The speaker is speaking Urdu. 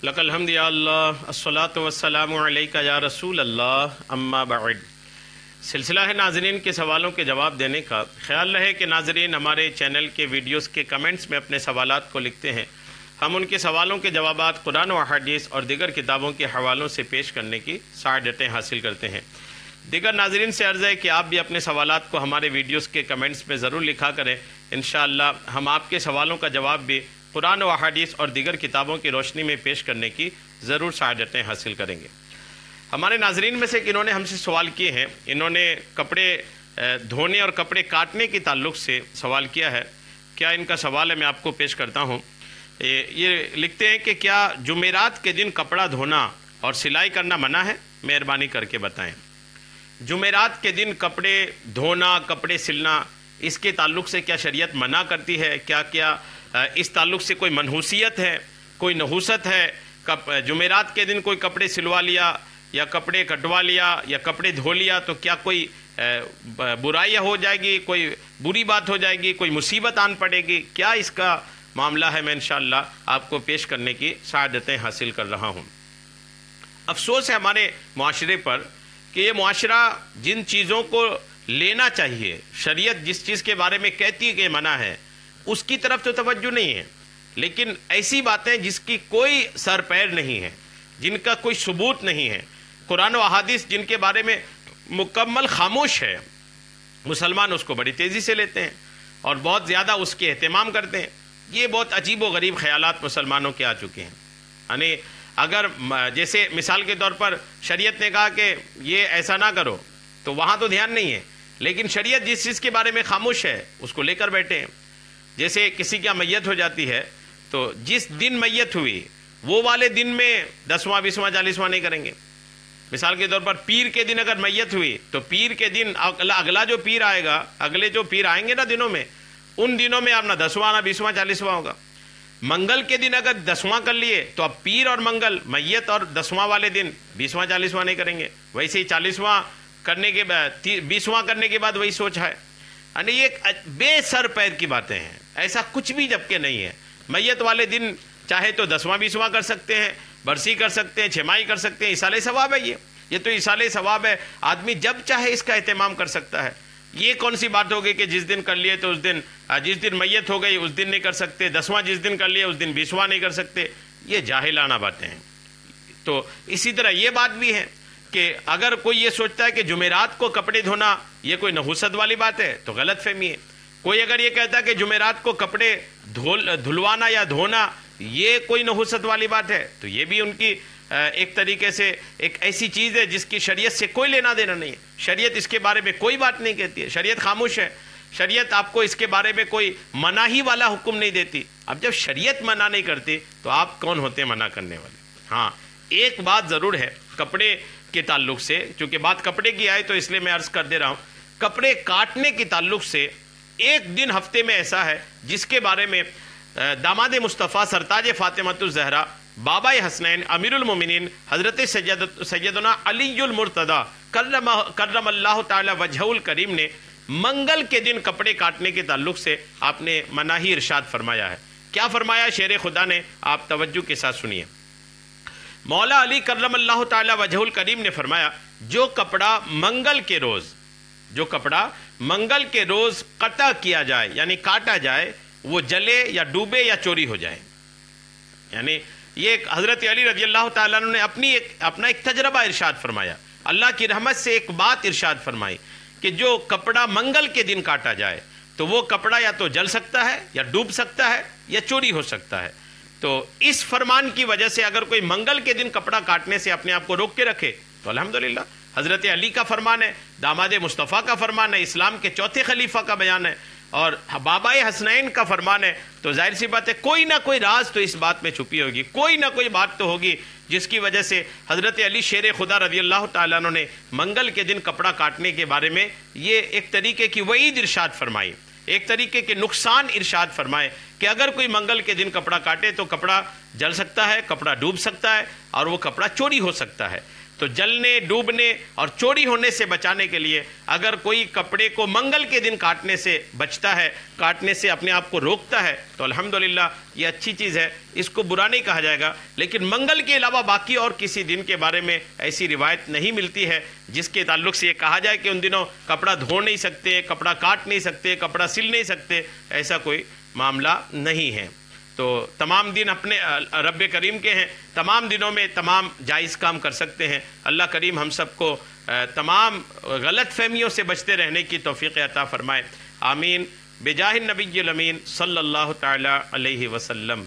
لک الحمد یا اللہ الصلاۃ والسلام علیک یا رسول اللہ اما بعد۔ سلسلہ ہے ناظرین کے سوالوں کے جواب دینے کا۔ خیال رہے کہ ناظرین ہمارے چینل کے ویڈیوز کے کمنٹس میں اپنے سوالات کو لکھتے ہیں، ہم ان کے سوالوں کے جوابات قرآن و احادیث اور دیگر کتابوں کے حوالوں سے پیش کرنے کی سعادتیں حاصل کرتے ہیں۔ دیگر ناظرین سے عرض ہے کہ آپ بھی اپنے سوالات کو ہمارے ویڈیوز کے کمنٹس میں ضرور لکھا کریں، انشاءاللہ ہم آپ کے سوالوں کا جواب بھی قرآن و احادیث اور دیگر کتابوں کی روشنی میں پیش کرنے کی ضرور سعادتیں حاصل کریں گے۔ ہمارے ناظرین میں سے انہوں نے ہم سے سوال کیے ہیں، انہوں نے کپڑے دھونے اور کپڑے کاٹنے کے تعلق سے سوال کیا ہے۔ کیا ان کا سوال ہے، میں آپ کو پیش کرتا ہوں۔ یہ لکھتے ہیں کہ کیا جمعرات کے دن کپڑا دھونا اور سلائی کرنا منع ہے؟ مہربانی کر کے بتائیں۔ جمعرات کے دن کپڑے دھونا، کپڑے سلنا، اس کے تعلق سے کیا شریعت منع کرتی ہے؟ کیا اس تعلق سے کوئی منحوسیت ہے، کوئی نحوست ہے؟ جمعرات کے دن کوئی کپڑے سلوا لیا یا کپڑے کٹوا لیا یا کپڑے دھو لیا تو کیا کوئی برائی ہو جائے گی، کوئی بری بات ہو جائے گی، کوئی مصیبت آن پڑے گی؟ کیا اس کا معاملہ ہے؟ میں انشاءاللہ آپ کو پیش کرنے کی سعادتیں حاصل کر رہا ہوں۔ افسوس ہے ہمارے معاشرے پر کہ یہ معاشرہ جن چیزوں کو لینا چاہیے، شریعت جس چیز کے بارے میں کہتی ہے کہ منع ہے، اس کی طرف تو توجہ نہیں ہے، لیکن ایسی باتیں جس کی کوئی سر پیر نہیں ہے، جن کا کوئی ثبوت نہیں ہے، قرآن و احادیث جن کے بارے میں مکمل خاموش ہے، مسلمان اس کو بڑی تیزی سے لیتے ہیں اور بہت زیادہ اس کے اہتمام کرتے ہیں۔ یہ بہت عجیب و غریب خیالات مسلمانوں کے آ چکے ہیں۔ یعنی اگر جیسے مثال کے طور پر شریعت نے کہا کہ یہ ایسا نہ کرو تو وہاں تو دھیان نہیں ہے، لیکن شریعت جس چیز کے بارے میں خاموش ہے اس کو لے کر بیٹھے ہیں۔ جیسے کسی کی میت ہو جاتی ہے تو جس دن میت ہوئی وہ والے دن میں 10واں 20واں 40واں نہیں کریں گے۔ مثال کے طور پر پیر کے دن اگر میت ہوئی تو پیر کے دن اگلا جو پیر آئے گا، اگلے جو پیر آئیں گے نا دنوں میں، ان دنوں میں آپ نہ 10واں نہ 20واں 40واں ہوگا۔ منگل کے دن اگر 10واں کر لیے تو اب پیر اور منگل میت اور 10واں والے دن 20واں 40واں نہیں کریں گے۔ ویسے ہی 40واں کرنے کے بعد 20واں کرنے کے بعد وہی سوچ ہے۔ یعنی یہ بے سر پیر کی باتیں ہیں، ایسا کچھ بھی جبکہ نہیں ہے۔ میت والے دن چاہے تو 10واں 20واں کر سکتے ہیں، برسی کر سکتے ہیں، چھمائی کر سکتے ہیں، ایصال ثواب ہے۔ یہ تو ایصال ثواب ہے، آدمی جب چاہے اس کا اہتمام کر سکتا ہے۔ یہ کون سی بات ہوگی کہ جس دن کر لیے تو اس دن، جس دن میت ہو گئی اس دن نہیں کر سکتے، 10واں جس دن کر لیے اس دن 20واں نہیں کر سکتے؟ یہ جاہلانہ باتیں ہیں۔ تو اسی طرح یہ بات بھی ہے کہ اگر کوئی یہ سوچتا ہے کہ جمعرات کو کپڑے دھونا یہ کوئی نحوست والی بات ہے تو غلط فہمی ہے۔ کوئی اگر یہ کہتا ہے کہ جمعرات کو کپڑے دھلوانا یا دھونا یہ کوئی نحوست والی بات ہے تو یہ بھی ان کی ایک طریقے سے ایک ایسی چیز ہے جس کی شریعت سے کوئی لینا دینا نہیں ہے۔ شریعت اس کے بارے میں کوئی بات نہیں کہتی ہے، شریعت خاموش ہے۔ شریعت آپ کو اس کے بارے میں کوئی مناہی والا حکم نہیں دیتی۔ اب جب شریعت منع نہیں کرتی تو آپ کون ہوتے ہیں منع کرنے والے؟ ہاں ایک بات ضرور ہے کپڑے کے تعلق سے، چونکہ بات کپڑے کی آئے تو اس لیے میں عرض کر دے رہا ہوں، کپڑے کاٹنے کے تعلق سے ایک دن ہفتے میں ایسا ہے جس کے بارے میں داماد مصطفیٰ سرتاج فاطمۃ الزہرا بابا حسنین امیر المومنین حضرت سیدنا علی المرتضی کرم اللہ تعالی وجہہ الکریم نے منگل کے دن کپڑے کاٹنے کے تعلق سے آپ نے مناہی ارشاد فرمایا ہے۔ کیا فرمایا شیر خدا نے؟ آپ توجہ کے ساتھ سنیے۔ مولا علی کرم اللہ تعالی وجہہ الکریم نے فرمایا جو کپڑا منگل کے روز قطع کیا جائے یعنی کاٹا جائے وہ جلے یا ڈوبے یا چوری ہو جائے۔ یعنی یہ حضرت علی رضی اللہ تعالیٰ عنہ نے اپنا ایک تجربہ ارشاد فرمایا، اللہ کی رحمت سے ایک بات ارشاد فرمائی کہ جو کپڑا منگل کے دن کاٹا جائے تو وہ کپڑا یا تو جل سکتا ہے یا ڈوب سکتا ہے یا چوری ہو سکتا ہے۔ تو اس فرمان کی وجہ سے اگر کوئی منگل کے دن کپڑا کاٹنے سے اپنے آپ کو روک کے رکھے تو الحمدللہ حضرت علی کا فرمان ہے، داماد مصطفیٰ کا فرمان ہے، اسلام کے چوتھے خلیفہ کا بیان ہے اور بابا حسنین کا فرمان ہے، تو ظاہر سی بات ہے کوئی نہ کوئی راز تو اس بات میں چھپی ہوگی، کوئی نہ کوئی بات تو ہوگی جس کی وجہ سے حضرت علی شیر خدا رضی اللہ تعالیٰ عنہ نے منگل کے دن کپڑا کاٹنے کے بارے میں یہ ایک طریقے کی وعید ارشاد فرمائی، ایک طریقے کے نقصان ارشاد فرمائے کہ اگر کوئی منگل کے دن کپڑا کاٹے تو کپڑا جل سکتا ہے، کپڑا ڈوب سکتا ہے اور وہ کپڑا چوری ہو سکتا ہے۔ تو جلنے، ڈوبنے اور چوری ہونے سے بچانے کے لیے اگر کوئی کپڑے کو منگل کے دن کاٹنے سے بچتا ہے، کاٹنے سے اپنے آپ کو روکتا ہے تو الحمدللہ یہ اچھی چیز ہے، اس کو برا نہیں کہا جائے گا۔ لیکن منگل کے علاوہ باقی اور کسی دن کے بارے میں ایسی روایت نہیں ملتی ہے جس کے تعلق سے یہ کہا جائے کہ ان دنوں کپڑا دھو نہیں سکتے، کپڑا کاٹ نہیں سکتے، کپڑا سل نہیں سکتے، ایسا کوئی معاملہ نہیں ہے۔ تو تمام دن اپنے رب کریم کے ہیں، تمام دنوں میں تمام جائز کام کر سکتے ہیں۔ اللہ کریم ہم سب کو تمام غلط فہمیوں سے بچتے رہنے کی توفیق عطا فرمائے، آمین، بجاہ النبی الامین صلی اللہ تعالی علیہ وسلم۔